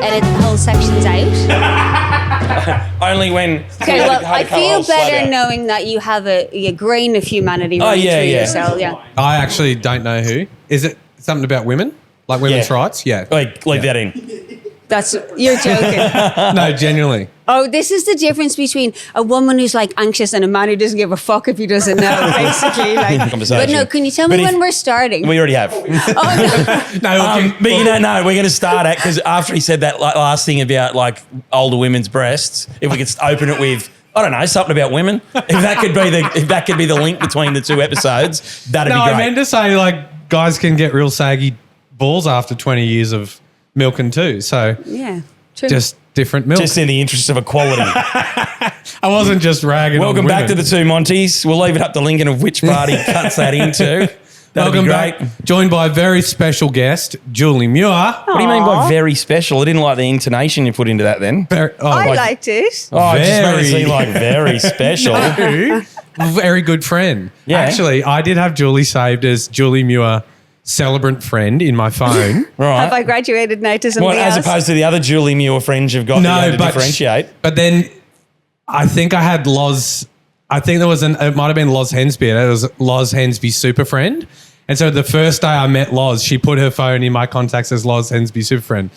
edit the whole sections out? Only when... Okay, well, I feel better knowing that you have a grain of humanity running through you. So, yeah. I actually don't know who. Is it something about women? Like women's rights? Yeah. Leave that in. You're joking. No, genuinely. Oh, this is the difference between a woman who's like anxious and a man who doesn't give a fuck if he doesn't know, basically. Like, but no, can you tell me when we're starting? We already have. Oh, no. But we're going to start at, because after he said that last thing about like older women's breasts, if we could open it with, I don't know, something about women. If that could be the link between the two episodes, that'd be great. No, I meant to say like guys can get real saggy balls after 20 years of milking too. So yeah, true. Just different milk. Just in the interest of equality. I wasn't just ragging on Welcome women. back to the two Monties. We'll leave it up to Lincoln of which party cuts that into. Welcome back. Joined by a very special guest, Julie Muir. What do you mean by very special? I didn't like the intonation you put into that then. I liked it. Oh, it just made it seem like very special. Very good friend. Yeah. Actually, I did have Julie saved as Julie Muir Celebrant friend in my phone. Right. Have I graduated now to something else? As opposed to the other Julie Muir friends you've got to differentiate. But then I think I had Loz. I think it might have been Loz Hensby. It was Loz Hensby super friend. And so the first day I met Loz, she put her phone in my contacts as Loz Hensby super friend.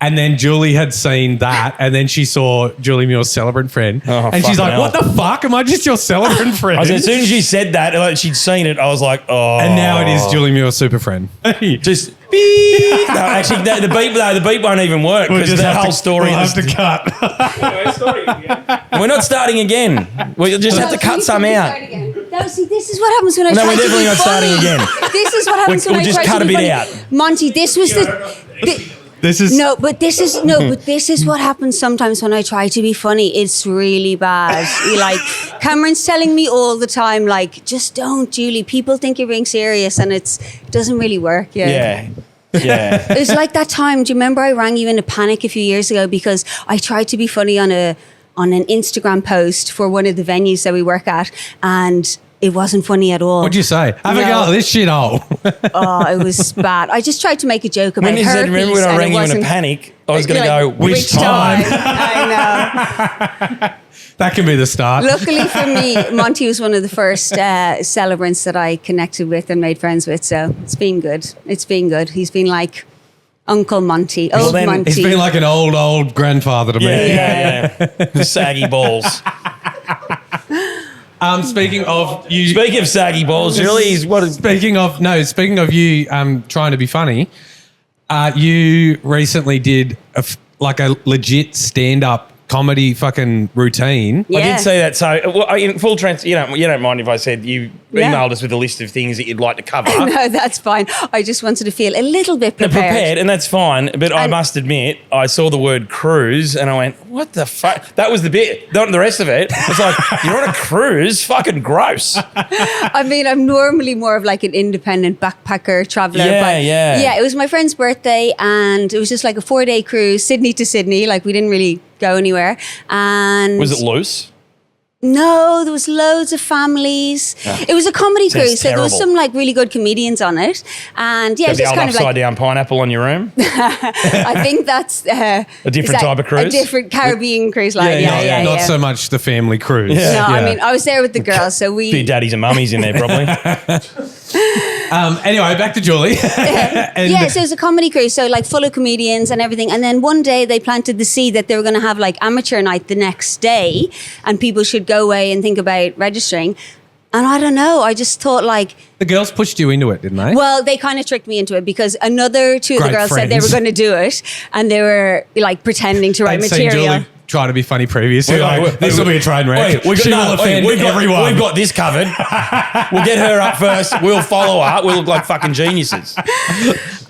And then Julie had seen that, and then she saw Julie Muir's Celebrant friend. Oh, and she's like, what the fuck? Am I just your Celebrant friend? As soon as you said that, like she'd seen it, I was like, oh. And now it is Julie Muir's super friend. Just beep. No, actually, the beep won't even work because that whole story we'll have to cut. We're not starting again. We'll just have to cut some out. No, see, this is what happens when I try to be funny. No, we're definitely not starting again. This is what happens when I try to be funny. We'll just cut a bit out. Monty, this was this is what happens sometimes when I try to be funny. It's really bad. Like Cameron's telling me all the time, like, just don't, Julie. People think you're being serious, and it doesn't really work. Yeah. It was like that time. Do you remember I rang you in a panic a few years ago because I tried to be funny on an Instagram post for one of the venues that we work at, and it wasn't funny at all. What'd you say? Have a go at this shithole. Oh, it was bad. I just tried to make a joke about herpes. Remember when I rang you in a panic? I was going to go, which time? I know. That can be the start. Luckily for me, Monty was one of the first celebrants that I connected with and made friends with. So it's been good. He's been like Uncle Monty, Monty. He's been like an old grandfather to me. Yeah. The saggy balls. Speaking of saggy balls, Julie, Speaking of you trying to be funny, you recently did a legit stand-up comedy fucking routine. Yeah. I did say that. So, in full you don't mind if I said you emailed us with a list of things that you'd like to cover. No, that's fine. I just wanted to feel a little bit prepared. And that's fine. But I must admit, I saw the word cruise and I went, what the fuck? That was the bit. Not the rest of it. It's like, you're on a cruise? Fucking gross. I mean, I'm normally more of like an independent backpacker traveler. Yeah, it was my friend's birthday and it was just like a 4-day cruise, Sydney to Sydney. Like we didn't really go anywhere. And was it loose? No, there was loads of families. Oh, it was a comedy cruise, so there was some like really good comedians on it, and yeah, it was just kind of like upside down pineapple on your room. I think that's a different type of cruise, a different Caribbean cruise line. Yeah, not so much the family cruise. Yeah. No, I mean I was there with the girls, so we. A few daddies and mummies in there probably. Anyway, back to Julie. So it was a comedy cruise, so like full of comedians and everything. And then one day they planted the seed that they were going to have like amateur night the next day, and people should go away and think about registering. And I don't know, I just thought like... The girls pushed you into it, didn't they? Well, they kind of tricked me into it because another two of the girls said they were going to do it, and they were like pretending to write material. Try to be funny previously. This will be a train wreck. We've got this covered. We'll get her up first. We'll follow her. We'll look like fucking geniuses.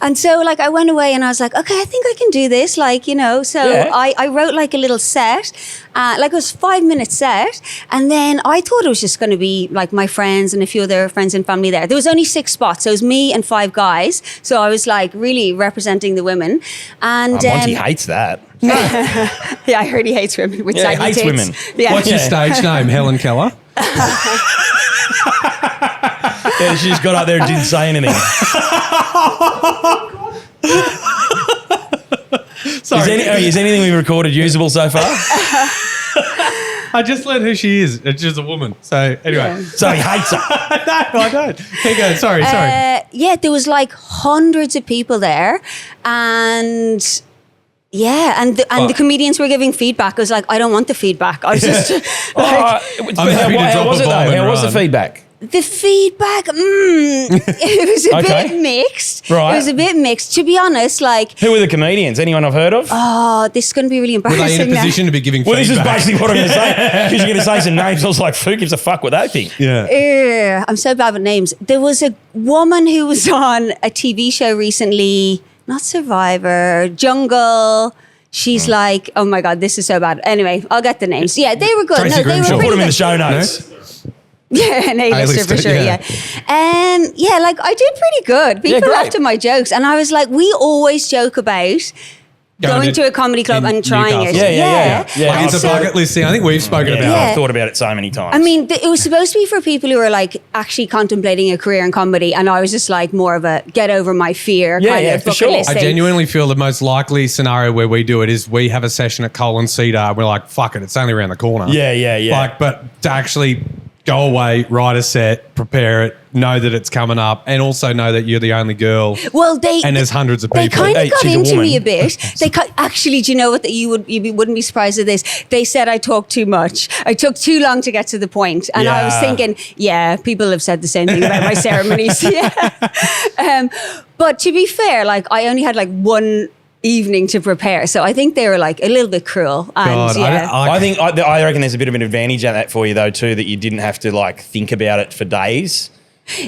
And so like I went away and I was like, okay, I think I can do this. Like, you know, so I wrote like a little set, like it was 5-minute set. And then I thought it was just going to be like my friends and a few other friends and family there. There was only 6 spots. So it was me and 5 guys. So I was like really representing the women. And Monty hates that. Yeah, I heard he hates women with saggy hates tits. women. Yeah. What's your stage name? Helen Keller? Yeah, she just got up there and didn't say anything. Sorry. Is anything we recorded usable so far? I just learned who she is. It's just a woman. So anyway. So he hates her. No, I don't. Keep going. Sorry. Yeah, there was like hundreds of people there, and yeah, and the comedians were giving feedback. I was like, I don't want the feedback. I was just How was it though? How was the feedback? The feedback, it was a bit mixed. Right. It was a bit mixed. To be honest, like... Who were the comedians? Anyone I've heard of? Oh, this is going to be really Were embarrassing they in a position now. to be giving Well, feedback? this is basically what I'm going to say. Because you're going to say some names. I was like, who gives a fuck what they think? Yeah. I'm so bad with names. There was a woman who was on a TV show recently, not Survivor, Jungle. She's like, oh my God, this is so bad. Anyway, I'll get the names. Yeah, they were good. Tracy No, they were Grimshaw. pretty Put them in the good. show notes. Yeah, an A-lister for sure, yeah. Yeah, like I did pretty good. People great. laughed at my jokes. And I was like, we always joke about going to a comedy club in and trying it. Newcastle. Yeah. Like And it's a so- bucket list thing. I think we've spoken about Yeah. I've thought about it so many times. I mean, it was supposed to be for people who are like actually contemplating a career in comedy. And I was just like more of a get over my fear kind of for bucket sure. list I thing. genuinely feel the most likely scenario where we do it is we have a session at Cole and Cedar and we're like, fuck it, it's only around the corner. Yeah. Like, but to actually go away, write a set, prepare it, know that it's coming up, and also know that you're the only girl. Well, and there's hundreds of They people. kind Hey, of got she's a into me woman. a bit. Actually, do you know what? That you wouldn't be surprised at this. They said I talked too much. I took too long to get to the point, and I was Yeah. thinking, yeah, people have said the same thing about my ceremonies. Yeah, but to be fair, like I only had like one evening to prepare, so I think they were like a little bit cruel. And God, yeah. I reckon there's a bit of an advantage at that for you though too, that you didn't have to like think about it for days.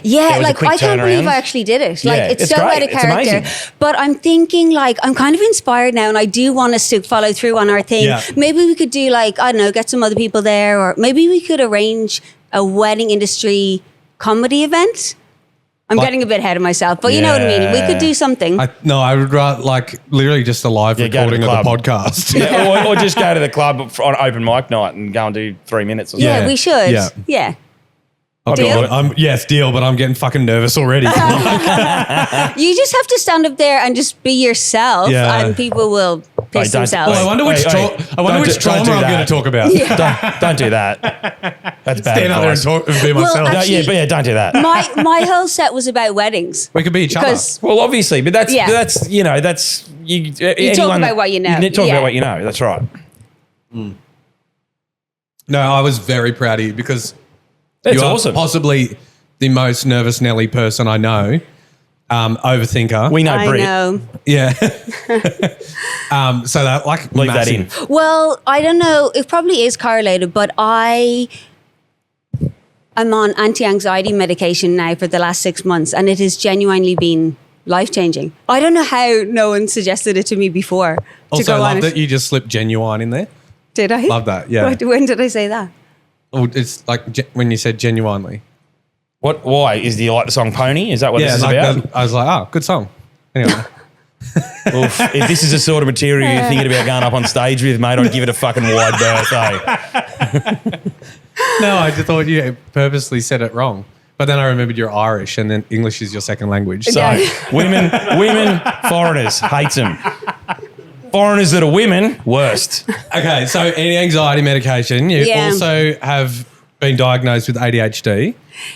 Yeah, was a like quick I can't believe turnaround. I actually did it. Like Yeah, it's it's so great. out of It's character. amazing. But I'm thinking like I'm kind of inspired now and I do want us to follow through on our thing. Yeah. Maybe we could do like, I don't know, get some other people there, or maybe we could arrange a wedding industry comedy event. I'm getting a bit ahead of myself, but you know what I mean. We could do something. I would rather like literally just a live Yeah, go to recording the of the club. podcast. Yeah, or just go to the club on open mic night and go and do 3 minutes or something. yeah, yeah. we should. Yeah. Yeah. Oh, Deal? God, yes, deal, but I'm getting fucking nervous already. You just have to stand up there and just be yourself, Yeah. and people will piss don't- themselves. Well, I wonder which Wait, trauma don't do I'm that. going to talk about. Don't do that. That's bad Stand up there and advice. talk and be Well, myself. actually- Don't do that. my whole set was about weddings. We could be each other. Because Well, obviously, but that's Yeah. that's you know that's you. talk about what you know. You talk Yeah. about what you know. That's right. No, I was very proud of you because That's you are awesome. possibly the most nervous Nelly person I know. Overthinker. We know I Brit. know. yeah. So that like Leave that in. massive. Well, I don't know. It probably is correlated, but I'm on anti-anxiety medication now for the last 6 months, and it has genuinely been life-changing. I don't know how no one suggested it to me before. Also, to I go love on that it. you just slipped genuine in there. Did I? Love that. Yeah. When did I say that? Oh, it's like when you said genuinely. What? Why? Do you like the song Pony? Is that what this is like about? that, I was like, oh, good song. Anyway. Oof. If this is the sort of material you're thinking about going up on stage with, mate, I'd give it a fucking wide berth, eh? No, I just thought you purposely said it wrong. But then I remembered you're Irish and then English is your second language. So, Yeah. women, foreigners, hates them. Foreigners that are women, worst. Okay, so anti-anxiety medication. You Yeah. also have been diagnosed with ADHD,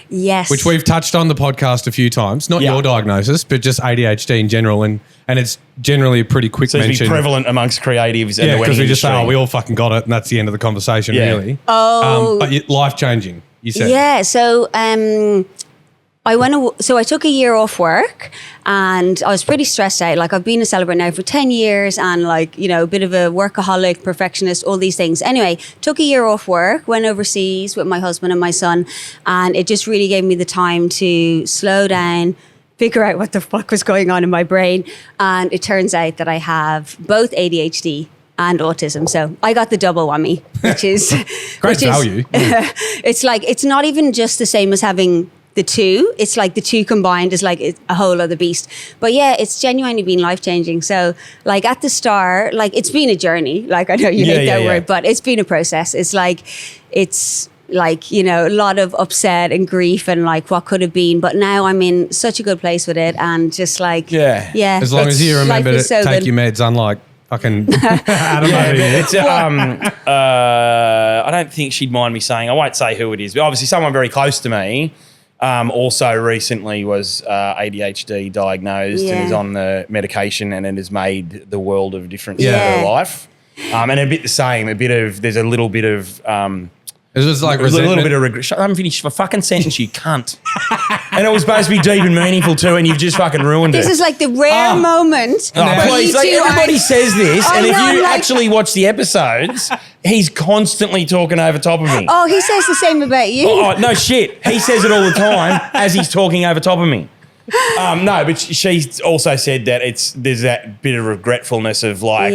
Yes. which we've touched on the podcast a few times. Not Yeah. your diagnosis, but just ADHD in general. And it's generally a pretty quick Seems to mention. be prevalent amongst creatives and Yeah, the wedding because we just say, industry. oh, we all fucking got it. And that's the end of the conversation, Yeah. really. Oh. But life-changing, you said. Yeah, so I took a year off work and I was pretty stressed out. Like I've been a Celebrant now for 10 years and like, you know, a bit of a workaholic, perfectionist, all these things. Anyway, took a year off work, went overseas with my husband and my son, and it just really gave me the time to slow down, figure out what the fuck was going on in my brain. And it turns out that I have both ADHD and autism. So I got the double whammy, which is Great value. It's like, it's not even just the same as having the two. It's like the two combined is like a whole other beast. But yeah, it's genuinely been life-changing. So like at the start, like it's been a journey. Like I know you hate that word, but it's been a process. It's like, you know, a lot of upset and grief and like what could have been. But now I'm in such a good place with it and just like, Yeah. Yeah. As long as you remember life to is so take good. your meds, unlike fucking Adam over here. It's I don't think she'd mind me saying. I won't say who it is, but obviously someone very close to me. Also recently was ADHD diagnosed and is on the medication, and it has made the world of difference in her life. And a bit the same. There's a little bit of. It was like a little bit of regret. Shut up and finish the fucking sentence, you cunt. And it was supposed to be deep and meaningful too, and you've just fucking ruined it. This is like the rare moment. Please, everybody says this, and if you actually watch the episodes, he's constantly talking over top of me. Oh, he says the same about you. Oh, no shit. He says it all the time as he's talking over top of me. No, but she's also said that there's that bit of regretfulness of like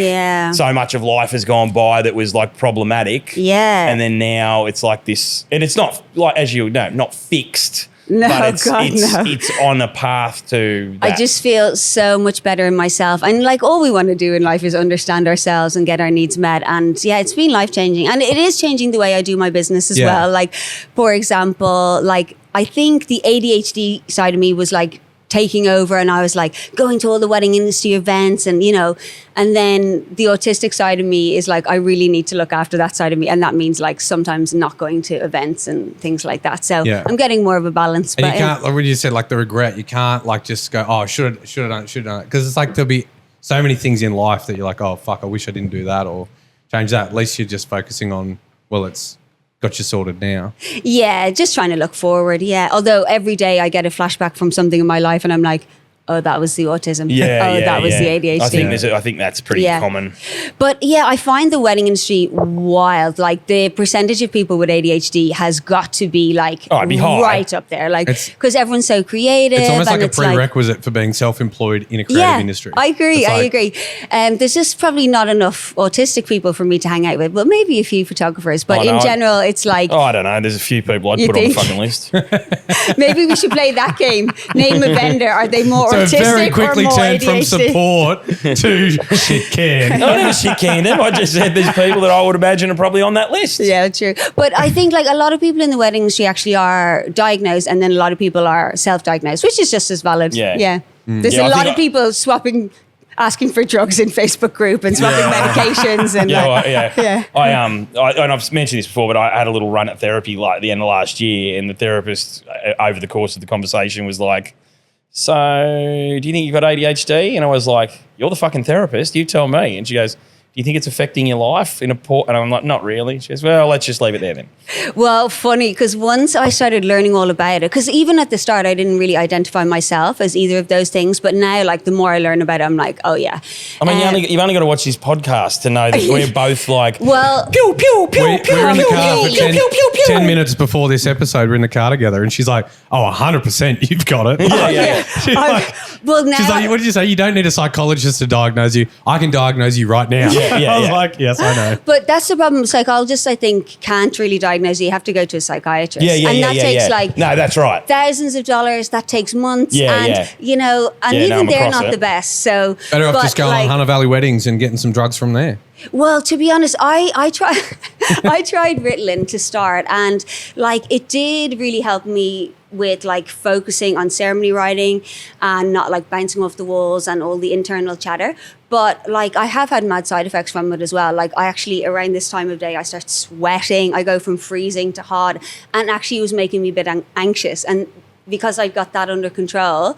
so much of life has gone by that was like problematic. Yeah. And then now it's like this, and it's not like, as you know, not fixed. No, but it's on a path to that. I just feel so much better in myself. And like all we want to do in life is understand ourselves and get our needs met. And yeah, it's been life-changing. And it is changing the way I do my business as well. Like, for example, like I think the ADHD side of me was like taking over, and I was like going to all the wedding industry events, and and then the autistic side of me is like I really need to look after that side of me, and that means like sometimes not going to events and things like that. So I'm getting more of a balance. And but you can't, like when you said like the regret, you can't like just go, oh, should have done it, because it's like there'll be so many things in life that you're like, oh fuck, I wish I didn't do that or change that. At least you're just focusing on, well, it's got you sorted now. Yeah, just trying to look forward. Yeah, although every day I get a flashback from something in my life, and I'm like, oh, that was the autism. That was the ADHD. I think that's pretty common. But yeah, I find the wedding industry wild. Like the percentage of people with ADHD has got to be like right up there. Like because everyone's so creative. It's almost like a prerequisite for being self-employed in a creative industry. I agree. There's just probably not enough autistic people for me to hang out with. Well, maybe a few photographers, but in general, it's like. Oh, I don't know. There's a few people I'd put on the fucking list. Maybe we should play that game. Name a vendor. Are they more so autistic very quickly or more turned ADHD? from support to shit can. I never shit canned them. I just said there's people that I would imagine are probably on that list. Yeah, true. But I think like a lot of people in the wedding industry actually are diagnosed, and then a lot of people are self-diagnosed, which is just as valid. Yeah. There's a lot of people asking for drugs in Facebook group and swapping medications and and I've mentioned this before, but I had a little run at therapy like at the end of last year, and the therapist over the course of the conversation was like, so do you think you've got ADHD? And I was like, you're the fucking therapist, you tell me. And she goes, do you think it's affecting your life in a port? And I'm like, not really. She goes, well, let's just leave it there then. Well, funny, because once I started learning all about it, because even at the start, I didn't really identify myself as either of those things. But now, like, the more I learn about it, I'm like, oh, yeah. I mean, you've only got to watch this podcast to know that we're both like, well, pew, pew, pew, we're pew, in the pew, car pew, for pew, pew, pew, pew. 10 minutes before this episode, we're in the car together, and she's like, oh, 100% you've got it. Yeah. She's like, well, now, she's like, what did you say? You don't need a psychologist to diagnose you. I can diagnose you right now. I was like, yes, I know. But that's the problem. Psychologists, I think, can't really diagnose you. You have to go to a psychiatrist. And that takes like no, that's right. thousands of dollars. That takes months. And even they're not the best. So better off just going on Hunter Valley Weddings and getting some drugs from there. Well, to be honest, I tried I tried Ritalin to start, and like it did really help me with like focusing on ceremony writing and not like bouncing off the walls and all the internal chatter. But like I have had mad side effects from it as well. Like I actually around this time of day I start sweating. I go from freezing to hot, and actually it was making me a bit anxious. And because I got that under control,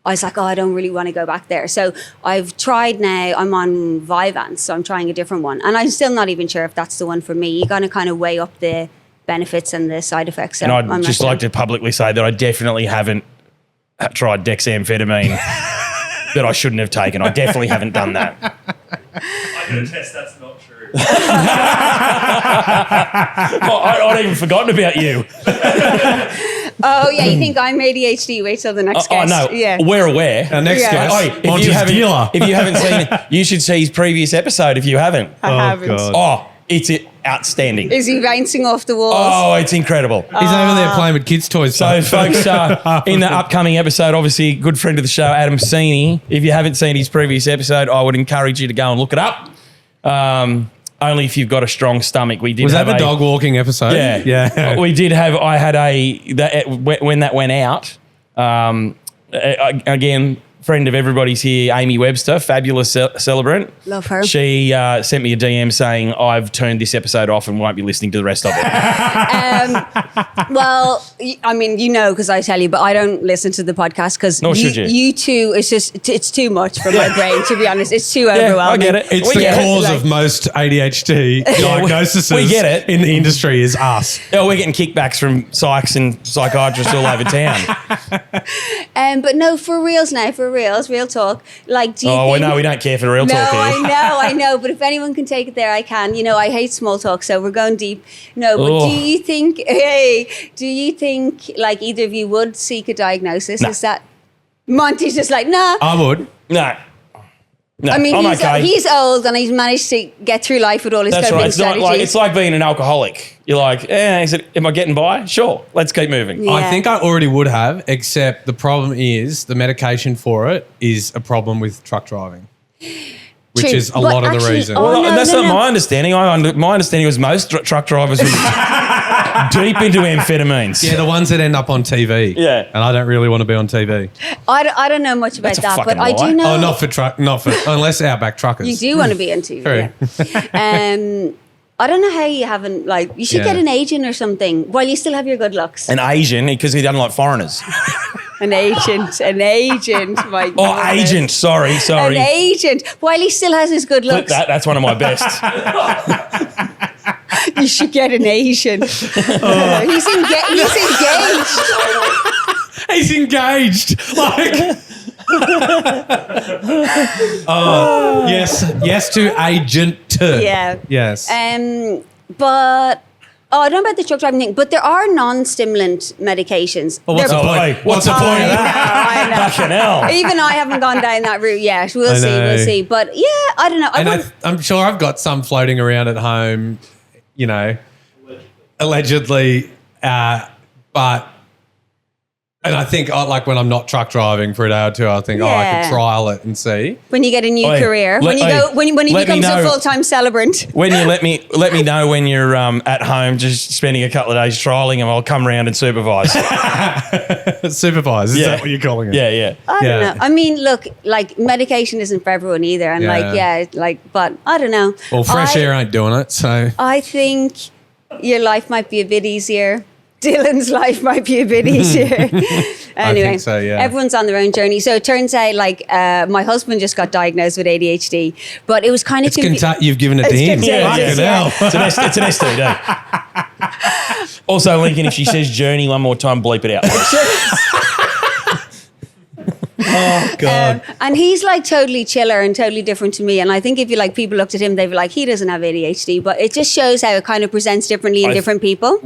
I was like, oh, I don't really want to go back there. So I've tried now, I'm on Vyvanse, so I'm trying a different one. And I'm still not even sure if that's the one for me. You're going to kind of weigh up the benefits and the side effects. So and I'd just like to publicly say that I definitely haven't tried dexamphetamine that I shouldn't have taken. I definitely haven't done that. I can attest that's not true. I'd even forgotten about you. Oh, yeah, you think I'm ADHD? Wait till the next guest. Oh, no, we're aware. Our next guest, if you haven't seen it, you should see his previous episode if you haven't. I haven't. God. Oh, it's outstanding. Is he bouncing off the walls? Oh, it's incredible. He's over there playing with kids' toys. So, folks, in the upcoming episode, obviously, good friend of the show, Adam Sini. If you haven't seen his previous episode, I would encourage you to go and look it up. Only if you've got a strong stomach. Was that the dog walking episode? Yeah. We did have, when that went out, again, friend of everybody's here, Amy Webster, fabulous Celebrant. Love her. She sent me a DM saying, I've turned this episode off and won't be listening to the rest of it. Well, I mean, you know, because I tell you, but I don't listen to the podcast because Nor should you. You two, it's too much for my brain, to be honest. It's too overwhelming. I get it. It's We the get it. cause of most ADHD diagnoses we get it. in the industry is us. Yeah, we're getting kickbacks from psychs and psychiatrists all over town. But no, for reals now, real talk. Like, do you Oh, think... no, we don't care for the real No, talk here. I know. But if anyone can take it there, I can. You know, I hate small talk, so we're going deep. No, but Oh. do you think, like, either of you would seek a diagnosis? No. Is that... Monty's just like, nah. I would. No. No, I mean, I'm okay. he's old and he's managed to get through life with all his That's coping right. It's not strategies. like it's like being an alcoholic. You're like, am I getting by? Sure. Let's keep moving. Yeah. I think I already would have, except the problem is the medication for it is a problem with truck driving, which True. is a But lot of the actually- reason. oh, Well, no, that's no, not no. my understanding. My understanding was most truck drivers were deep into amphetamines. Yeah, the ones that end up on TV. Yeah. And I don't really want to be on TV. I don't know much about That's a that, but fucking I do lie. know... Oh, not for unless Outback Truckers. You do want to be on TV. True. Yeah. I don't know how you haven't, like, you should Yeah. get an agent or something while you still have your good looks. An Asian, because he doesn't like foreigners. An agent. My Oh, goodness. agent. Sorry. An agent. While he still has his good Flip looks, that's one of my best. you should get an Asian. He's engaged. He's engaged. Like. Oh, yes to agent. Yeah. Yes. But I don't know about the truck driving thing, but there are non-stimulant medications. Well, what's They're- the point? Hey, what's the point of that? I know. Fucking hell. Even I haven't gone down that route yet. We'll I see. know. We'll see. But yeah, I don't know. And I'm sure I've got some floating around at home, you know, allegedly. But and I think like when I'm not truck driving for a day or two, I think I Yeah. could trial it and see. when you get a new Oi, career, let- when you oi, go, when he let me becomes a know. full-time celebrant. When you let me know when you're at home, just spending a couple of days trialing them, I'll come around and supervise. Supervise, is Yeah. that what you're calling it? Yeah. I don't Yeah. know. I mean, look, like medication isn't for everyone either, and but I don't know. Well, fresh air ain't doing it, so I think your life might be a bit easier. Dylan's life might be a bit easier. Anyway, think so, yeah. everyone's on their own journey. So it turns out, like, my husband just got diagnosed with ADHD, but it was kind of you've given it to It's him. contagious, Fucking yeah. hell. It's an STD. Also, Lincoln, if she says journey one more time, bleep it out. Oh God. and he's like totally chiller and totally different to me. And I think if you like people looked at him, they'd be like, he doesn't have ADHD, but it just shows how it kind of presents differently in different people.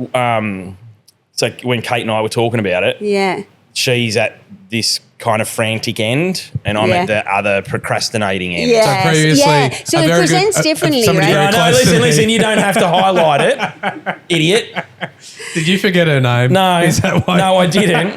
So when Kate and I were talking about it, Yeah. she's at this kind of frantic end and I'm at the other procrastinating end. Yeah. Yes, previously, yeah. So a it very presents good- differently, somebody right? very No, close to me. listen, you don't have to highlight it, idiot. Did you forget her name? No, Is that why? no, I didn't.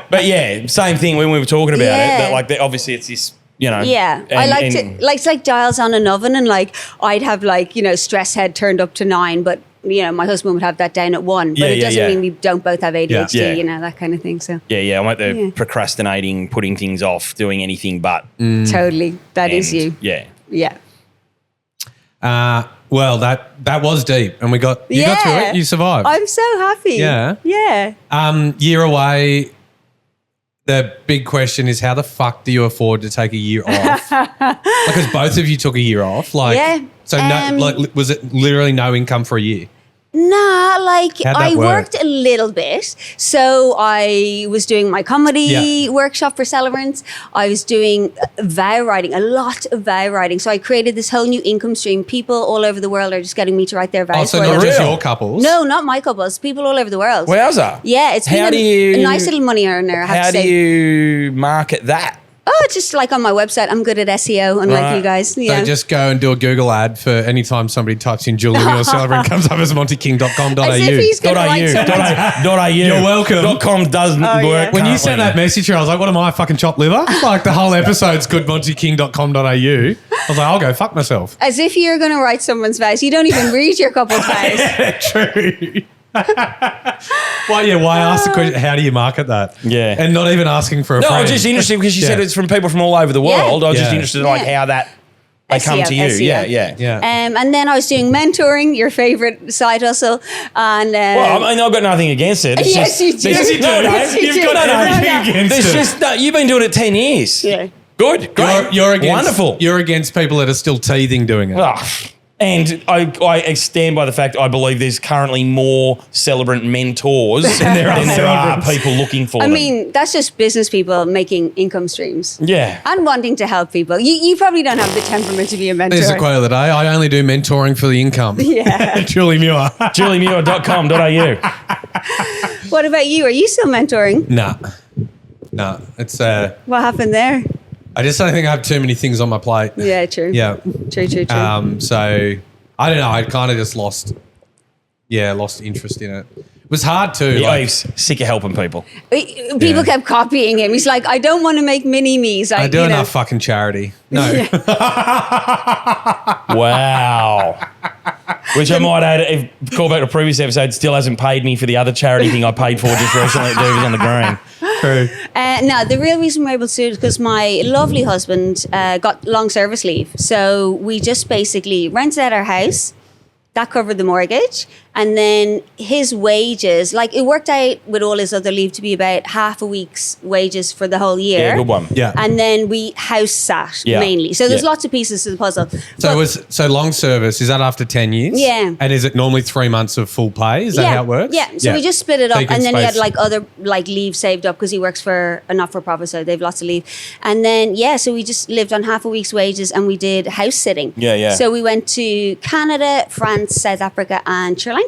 But yeah, same thing when we were talking about Yeah. it. That like, obviously, it's this, you know. Yeah, I like to like it's like dials on an oven, and like I'd have like stress head turned up to 9, but my husband would have that down at 1. But Yeah, it yeah, doesn't yeah. mean we don't both have ADHD, Yeah. that kind of thing. So Yeah, I'm at the Yeah. procrastinating, putting things off, doing anything but. totally, that is And, you. Yeah. Yeah. Well, that was deep, and you got through it. You survived. I'm so happy. Yeah. Yeah. Year away. The big question is, how the fuck do you afford to take a year off? Because both of you took a year off. Like, Yeah. So was it literally no income for a year? Nah, like How'd that I work? worked a little bit. So I was doing my comedy Yeah. workshop for Celebrant. I was doing vow writing, a lot of vow writing. So I created this whole new income stream. People all over the world are just getting me to write their vows Oh, so for not them. just Real? your couples? No, not my couples. People all over the world. Wowza. Yeah, it's How been do you- a nice little money earner, I have How to do say. you market that? Oh, just like on my website. I'm good at SEO, unlike Right. you guys. So Yeah. just go and do a Google ad for any time somebody types in Julie Muir Celebrant comes up as montyking.com.au. As if he's going to write .au. someone's... .au. You're welcome. .com doesn't work. yeah. When you sent that message here, I was like, what am I, fucking chopped liver? Like the whole episode's goodmontyking.com.au. I was like, I'll go fuck myself. As if you're going to write someone's vows. You don't even read your couple's vows. True. Why ask the question? How do you market that? Yeah. And not even asking for a No, friend. I was just interested because you said it's from people from all over the Yeah. world. I was just Yeah. interested in like how that they come to you. SEO. Yeah. Yeah. And then I was doing mentoring, your favorite side hustle. And Well, I mean, I've got nothing against it. It's Yes, just, you do. Yes, you do. Yes, you You've do. got everything No, no. against it. It's just, you've been doing it 10 years. Yeah. Good. Great. You're against, Wonderful. You're against people that are still teething doing it. And I stand by the fact I believe there's currently more Celebrant mentors than there are people looking for I them. mean, that's just business people making income streams. Yeah. And wanting to help people. You probably don't have the temperament to be a mentor. There's a quote of the day. I only do mentoring for the income. Yeah. Julie Muir. JulieMuir.com.au. What about you? Are you still mentoring? Nah. It's What happened there? I just don't think I have too many things on my plate. Yeah, true. Yeah. True. So I don't know. I kind of just lost interest in it. It was hard too. He's sick of helping people. People kept copying him. He's like, I don't want to make mini-me's. I do enough fucking charity. No. Wow. Which I might add, if call back to a previous episode, still hasn't paid me for the other charity thing I paid for just recently at Doovers on the Green. True. No, the real reason we're able to do it is because my lovely husband got long service leave. So we just basically rented out our house. That covered the mortgage. And then his wages, like it worked out with all his other leave to be about half a week's wages for the whole year. Yeah, good one. Yeah. And then we house sat Yeah. mainly. So there's Yeah. lots of pieces to the puzzle. So long service, is that after 10 years? Yeah. And is it normally 3 months of full pay? Is that how it works? Yeah. So we just split it up, Taking and then he had space. like other like leave saved up because he works for a not-for-profit, so they have lots of leave. And then so we just lived on half a week's wages, and we did house sitting. Yeah. So we went to Canada, France, South Africa, and Sri Lanka.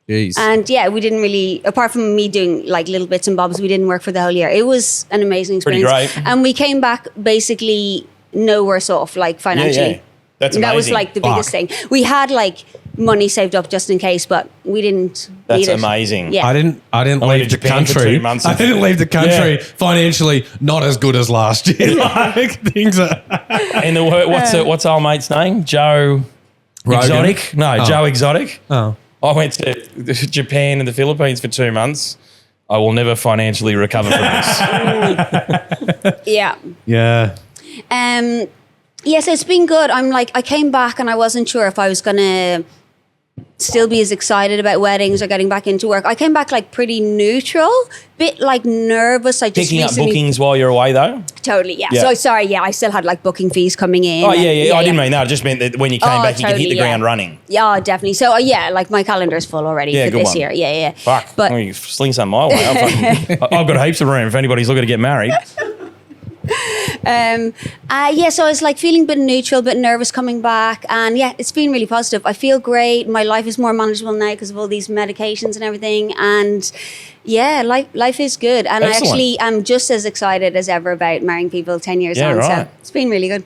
Jeez. And we didn't really, apart from me doing like little bits and bobs, we didn't work for the whole year. It was an amazing Pretty experience. great. And we came back basically no worse off, like financially. Yeah. That's amazing. That was like the biggest thing. We had like money saved up just in case, but we didn't That's need it. amazing. Yeah. I didn't went leave to the Japan for country. 2 months. I didn't leave the country Yeah. financially not as good as last year. Like things are And what's our mate's name? Joe Rogan? Exotic? No, Oh. Joe Exotic. Oh. I went to Japan and the Philippines for 2 months. I will never financially recover from this. Yeah. Yeah. Yes, it's been good. I'm like, I came back and I wasn't sure if I was going to still be as excited about weddings or getting back into work. I came back like pretty neutral, bit like nervous. I just Picking up recently, bookings while you're away though? Totally, yeah. Yeah. So sorry, I still had like booking fees coming in. Oh, and- yeah. I didn't mean that. I just meant that when you came back, you could hit the totally, ground running. Yeah, definitely. So like my calendar's full already Yeah, for good this one. year. Yeah. Fuck. But Well, you sling some my way. I've got heaps of room if anybody's looking to get married. so I was like feeling a bit neutral, a bit nervous coming back, and it's been really positive. I feel great. My life is more manageable now because of all these medications and everything, and life is good. And Excellent. I actually am just as excited as ever about marrying people 10 years Yeah, on. right. So it's been really good.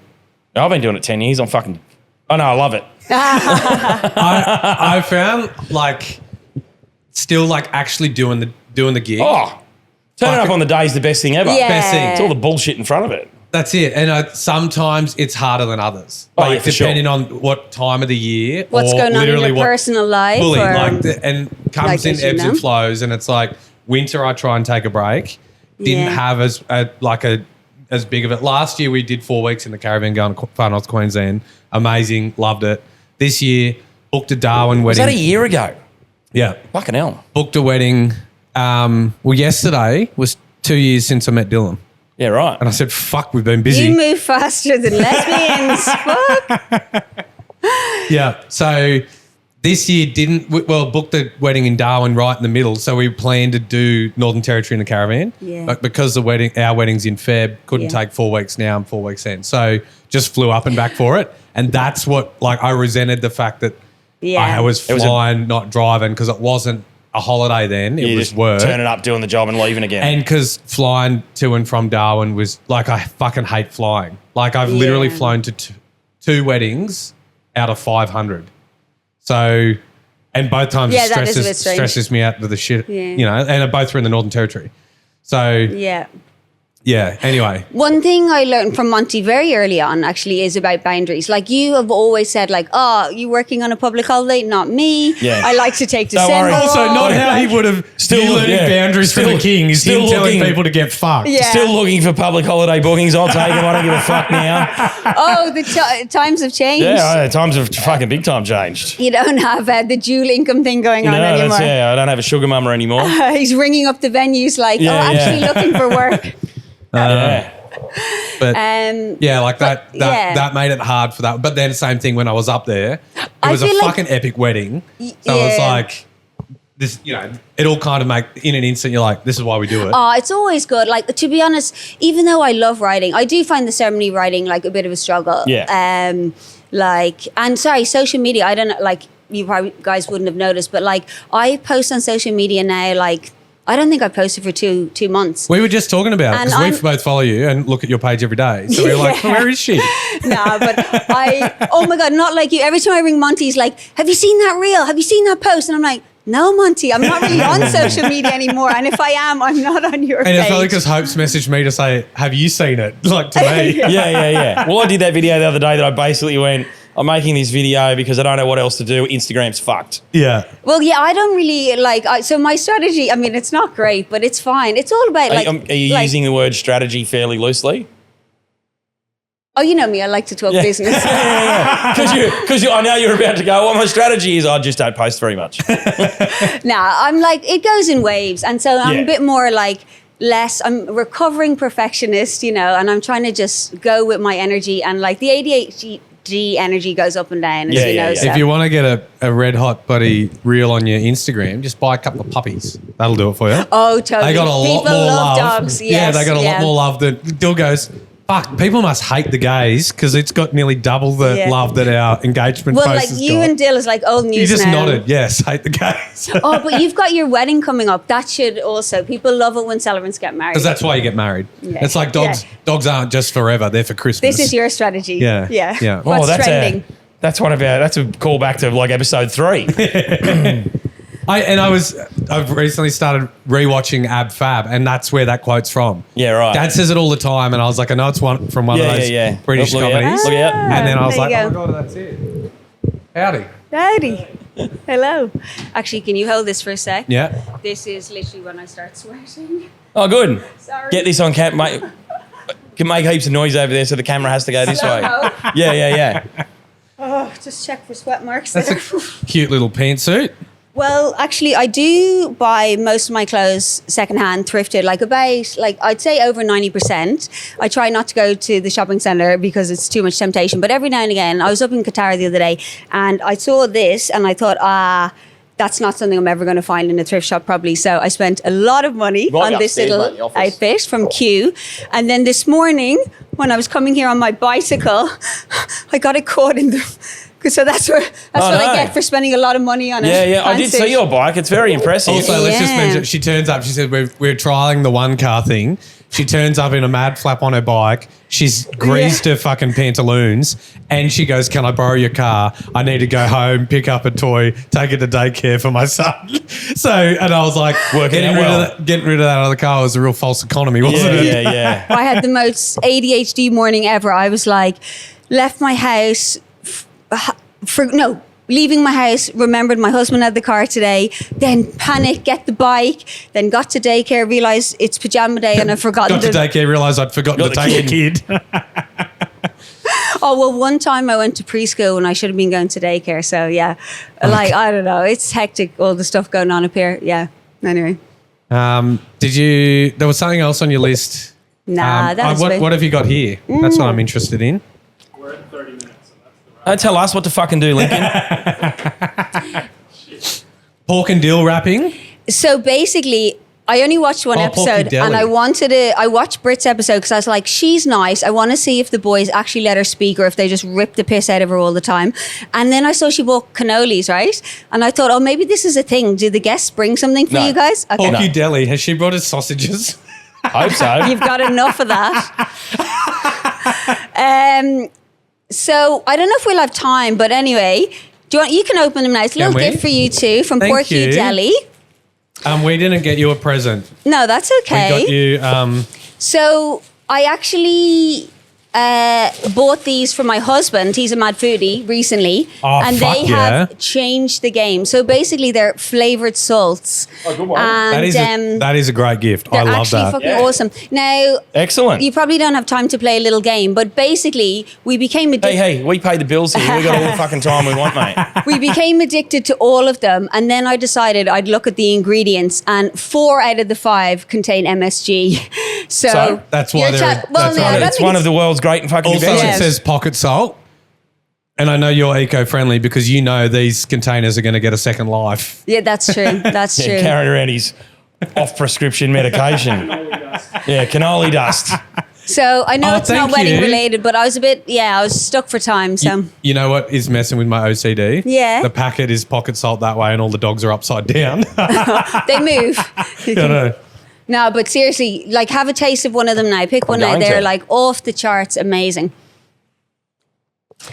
I've been doing it 10 years. I love it. I found like still like actually doing the gig. Oh, turning up on the day is the best thing ever. Yeah. Best thing. It's all the bullshit in front of it. That's it. And sometimes it's harder than others. Oh, Like yeah, for sure. depending on what time of the year. What's or going on in literally your what- personal life? fully, or- and comes Like in as you ebbs know. and flows, and it's like winter. I try and take a break. Didn't Yeah. have as big of it. Last year we did 4 weeks in the Caribbean, going to Far North Queensland. Amazing, loved it. This year booked a Darwin Was wedding. that a year ago? Yeah, Fucking hell. booked a wedding. Yesterday was 2 years since I met Dylan, Yeah, right. and I said, "Fuck, we've been busy." You move faster than lesbians. Fuck. Yeah. So this year booked the wedding in Darwin right in the middle. So we planned to do Northern Territory in the Caribbean. Yeah. But because our wedding's in Feb, couldn't Yeah. take 4 weeks now and 4 weeks then. So just flew up and back for it. And that's what, like, I resented the fact that Yeah. I was It was flying, not driving, because it wasn't a holiday then. It You was just work. turning up, doing the job and leaving again. And because flying to and from Darwin was like, I fucking hate flying. Like I've literally Yeah. flown to two weddings out of 500. So, and both times Yeah, it that is a bit strange. stresses me out to the shit, Yeah. and both were in the Northern Territory. So Yeah. Yeah. Anyway. One thing I learned from Monty very early on actually is about boundaries. Like you have always said like, oh, you working on a public holiday? Not me. Yeah. I like to take Don't December worry. off. Also, not how he would have Still learning boundaries for the king. He's still him telling looking- people to get fucked. Yeah. Still looking for public holiday bookings. I'll take them. I don't give a fuck now. Oh, the times have changed. Yeah, times have fucking big time changed. You don't have the dual income thing going on anymore. I don't have a sugar mama anymore. He's ringing up the venues like, Yeah, actually looking for work. Yeah. But yeah, like that yeah. that made it hard for that. But then same thing when I was up there. It I was a feel like- fucking epic wedding. So it was Yeah. like this, it all kind of make in an instant you're like, this is why we do it. Oh, it's always good. Like, to be honest, even though I love writing, I do find the ceremony writing like a bit of a struggle. Yeah. And sorry, social media, I don't know, like, you probably guys wouldn't have noticed, but like, I post on social media now, like, I don't think I posted for two months. We were just talking about it And because we I'm- both follow you and look at your page every day. So we were like, Yeah. where is she? Nah, but oh my God, not like you. Every time I ring Monty, he's like, have you seen that reel? Have you seen that post? And I'm like, no, Monty, I'm not really on social media anymore. And if I am, I'm not on your And page. it's probably because Hope's messaged me to say, have you seen it? Like to me. Yeah. Well, I did that video the other day that I basically went, I'm making this video because I don't know what else to do. Instagram's fucked. Yeah. Well, yeah, I don't really like. So my strategy, I mean, it's not great, but it's fine. It's all about like. Are you like- using the word strategy fairly loosely? Oh, you know me. I like to talk business. Because I know you're about to go, well, my strategy is I just don't post very much. Nah, I'm like, it goes in waves, and so I'm Yeah. a bit more like less. I'm a recovering perfectionist, and I'm trying to just go with my energy, and like the ADHD energy goes up and down, as Yeah, you know. yeah, yeah. So. If you want to get a red hot buddy reel on your Instagram, just buy a couple of puppies. That'll do it for you. Oh, totally. They got a lot People more love love. dogs. Yeah, Yes, they got a lot more love than Dill goes. Fuck, people must hate the gays because it's got nearly double the Yeah. love that our engagement Well, post like has you got. and Dill is like old news You just now. nodded. Yes, hate the gays. Oh, but you've got your wedding coming up. That should also. People love it when celebrants get married. Because that's why you get married. Yeah. It's like dogs. Yeah. Dogs aren't just forever; they're for Christmas. This is your strategy. Yeah. Yeah. Yeah. Oh, What's that's trending? that's a callback to like episode 3. I've recently started rewatching Ab Fab, and that's where that quote's from. Yeah, right. Dad says it all the time, and I was like, I know it's from one of those Yeah. British Look out. comedies. Look out. And then I was There like, you oh my go. god, that's it. Howdy. Howdy. Hello. Actually, can you hold this for a sec? Yeah. This is literally when I start sweating. Oh, good. Sorry. Get this on cap, mate. Can make heaps of noise over there, so the camera has to go this way. Slow-mo. Yeah. Oh, just check for sweat marks That's there. a cute little pantsuit. Well, actually, I do buy most of my clothes secondhand, thrifted, I'd say over 90%. I try not to go to the shopping centre because it's too much temptation. But every now and again, I was up in Qatar the other day and I saw this and I thought, that's not something I'm ever going to find in a thrift shop probably. So I spent a lot of money Right on this upstairs, mate, little the office. outfit from Q. And then this morning, when I was coming here on my bicycle, I got it caught in the... So that's what no. I get for spending a lot of money on it. Yeah. I did see your bike. It's very impressive. Also, let's just Yeah. mention, she turns up, she said, we're trialing the one car thing. She turns up in a mad flap on her bike. She's greased her fucking pantaloons. And she goes, can I borrow your car? I need to go home, pick up a toy, take it to daycare for my son. So, and I was like, Working out well. getting rid of that other car was a real false economy, wasn't it? Yeah. I had the most ADHD morning ever. I was like, left my house leaving my house, remembered my husband had the car today, then panic, get the bike, then got to daycare, realised it's pajama day and I've forgotten Got to daycare, realised I'd forgotten to Got the take a kid. Oh, well, one time I went to preschool and I should have been going to daycare. So, yeah, I don't know. It's hectic, all the stuff going on up here. Yeah, anyway. There was something else on your list? Nah, that was what have you got here? That's what I'm interested in. We're at 30 minutes, so that's the right. Don't tell us what to fucking do, Lincoln. Pork and dill wrapping. So basically, I only watched one Porky episode Deli. and I watched Brit's episode because I was like, she's nice. I want to see if the boys actually let her speak or if they just rip the piss out of her all the time. And then I saw she bought cannolis, right? And I thought, oh, maybe this is a thing. Do the guests bring something for No. you guys? Okay. Porky Deli. Has she brought us sausages? Hope so. You've got enough of that. So I don't know if we'll have time, but anyway, you can open them now. It's a Can little we? gift for you too from Thank Porky you. Deli. We didn't get you a present. No, that's We okay. got you So I actually bought these for my husband. He's a mad foodie recently. Oh, and fuck they yeah. have changed the game. So basically they're flavored salts. Oh, good one. And that is a great gift. I they're love actually that. fucking awesome. Now, Excellent. you probably don't have time to play a little game, but basically we became addicted. Hey, we pay the bills here. We got all the fucking time we want, mate. We became addicted to all of them, and then I decided I'd look at the ingredients, and 4 out of the 5 contain MSG. So that's why you're they're- chat- well, that's no, why I they're- don't It's think one of the world's great and fucking Also, inventions. it says pocket salt. And I know you're eco-friendly because you know these containers are going to get a second life. Yeah, that's true. That's true. Carrying around his off-prescription medication. Yeah, cannoli dust. So I know Oh, it's not thank wedding you. related, but I was stuck for time. So You know what is messing with my OCD? Yeah. The packet is pocket salt that way and all the dogs are upside down. they move. I know. No, but seriously, like have a taste of one of them now. Pick one now. going They're to. like off the charts, amazing.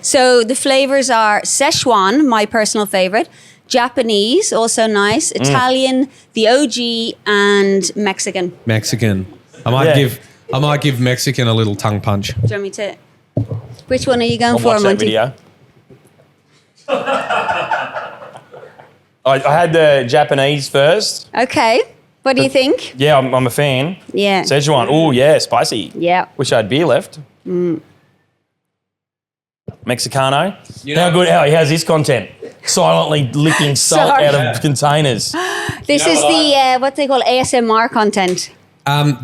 So the flavors are Szechuan, my personal favorite, Japanese, also nice, Italian, the OG, and Mexican. Mexican. I might give Mexican a little tongue punch. Do you want me to? Which one are you going I'll for, watch that Monty? video. I had the Japanese first. Okay. What do you think? Yeah, I'm a fan. Yeah. Szechuan. Oh, yeah, spicy. Yeah. Wish I had beer left. Mexicano. How's this content? Silently licking salt Sorry. out of containers. This is the what they call ASMR content.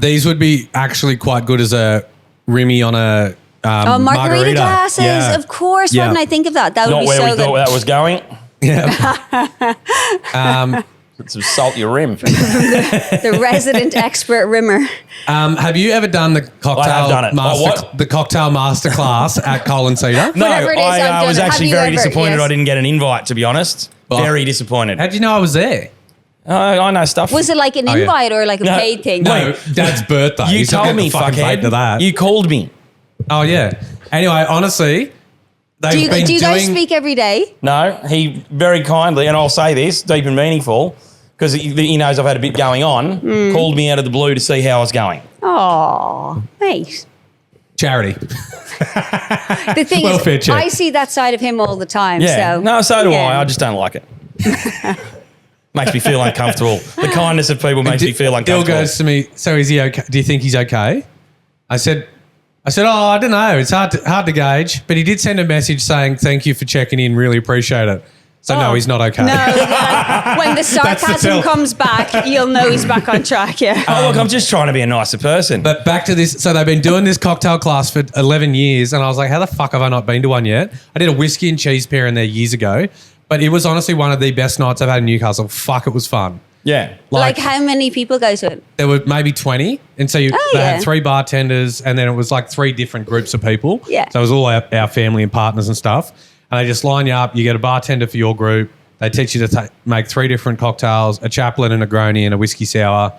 These would be actually quite good as a Remy on a Oh, margarita glasses. Yeah. Of course. Yeah. Why didn't I think of that? That would Not be where so we good. thought that was going. Yeah. Put some salt your rim. The resident expert rimmer. Have you ever done the cocktail I have done it. What? the cocktail masterclass at Colin Cedar? No, Whatever it is, I've I done was it. Have actually you very ever? disappointed Yes. I didn't get an invite, to be honest. Well, Very disappointed. How'd you know I was there? I know stuff. Was it like an Oh, yeah. invite or like a No. paid thing? No, Dad's birthday. You He's not told getting me, the fucking fuckhead. bait to that. You called me. Oh yeah. Anyway, honestly, they've Do you been guys doing. speak every day? No, he very kindly, and I'll say this, deep and meaningful, because he knows I've had a bit going on, called me out of the blue to see how I was going. Oh, mate. Charity. The thing Welfare is, check. I see that side of him all the time. Yeah. So No, so do yeah. I. I just don't like it. Makes me feel uncomfortable. The kindness of people makes me feel Dill uncomfortable. goes to me. So is he okay? Do you think he's okay? I said, oh, I don't know. It's hard to gauge. But he did send a message saying, thank you for checking in. Really appreciate it. So no, he's not okay. No, like, when the sarcasm tell. comes back, you'll know he's back on track. Yeah. Oh, look, I'm just trying to be a nicer person. But back to this. So they've been doing this cocktail class for 11 years. And I was like, how the fuck have I not been to one yet? I did a whiskey and cheese pairing there years ago. But it was honestly one of the best nights I've had in Newcastle. Fuck, it was fun. Yeah. Like how many people go to it? There were maybe 20. And so they yeah. had 3 bartenders and then it was like 3 different groups of people. Yeah. So it was all our family and partners and stuff. And they just line you up. You get a bartender for your group. They teach you to make 3 different cocktails, a chaplain, and a Negroni, and a whiskey sour.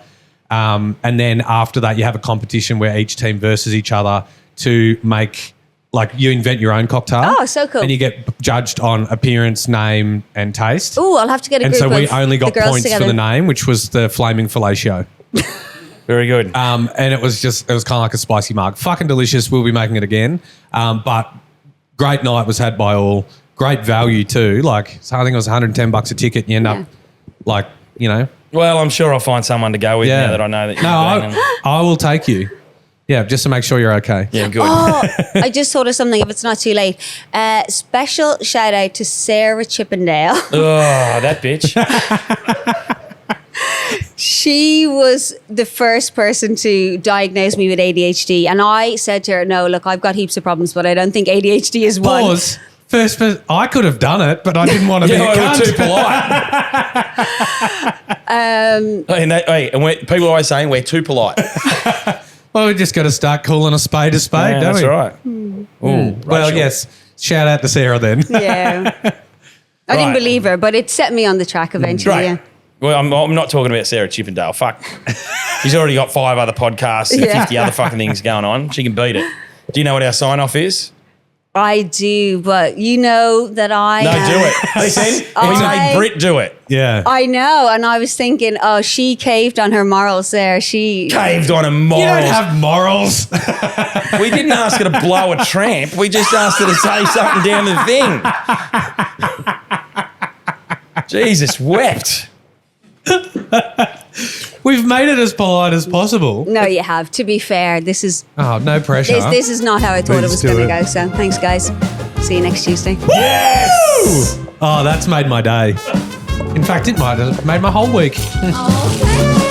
And then after that, you have a competition where each team versus each other to make, like, you invent your own cocktail. Oh, so cool. And you get judged on appearance, name, and taste. Oh, I'll have to get a And group so we of only got the girls points together. for the name, which was the Flaming Fellatio. Very good. And it was kind of like a spicy mug. Fucking delicious. We'll be making it again. But great night was had by all. Great value too. Like, so I think it was $110 a ticket. You end up like, you know. Well, I'm sure I'll find someone to go with Yeah. now that I know that you're No, I will take you. Yeah, just to make sure you're okay. Yeah, good. Oh, I just thought of something if it's not too late. Special shout out to Sarah Chippendale. Oh, that bitch. She was the first person to diagnose me with ADHD. And I said to her, no, look, I've got heaps of problems, but I don't think ADHD is one. Pause. First, I could have done it, but I didn't want to be a Yeah, cunt. we're too polite. And people are always saying we're too polite. Well, we just got to start calling a spade, Yeah, don't that's we? right. Well, Rachel. yes. Shout out to Sarah then. Yeah. I didn't Right. believe her, but it set me on the track eventually. Right. Yeah. Well, I'm not talking about Sarah Chippendale. Fuck. She's already got 5 other podcasts and Yeah. 50 other fucking things going on. She can beat it. Do you know what our sign-off is? I do, but you know that I. No, do it. Listen, we made Brit do it. Yeah. I know, and I was thinking, oh, she caved on her morals there. She Caved on a morals. You don't have morals. We didn't ask her to blow a tramp. We just asked her to say something down the thing. Jesus wept. We've made it as polite as possible. No, you have. To be fair, this is Oh, no pressure. this is not how I thought it was Please do going to it. go. So thanks, guys. See you next Tuesday. Yes! Oh, that's made my day. In fact, it might have made my whole week. Okay.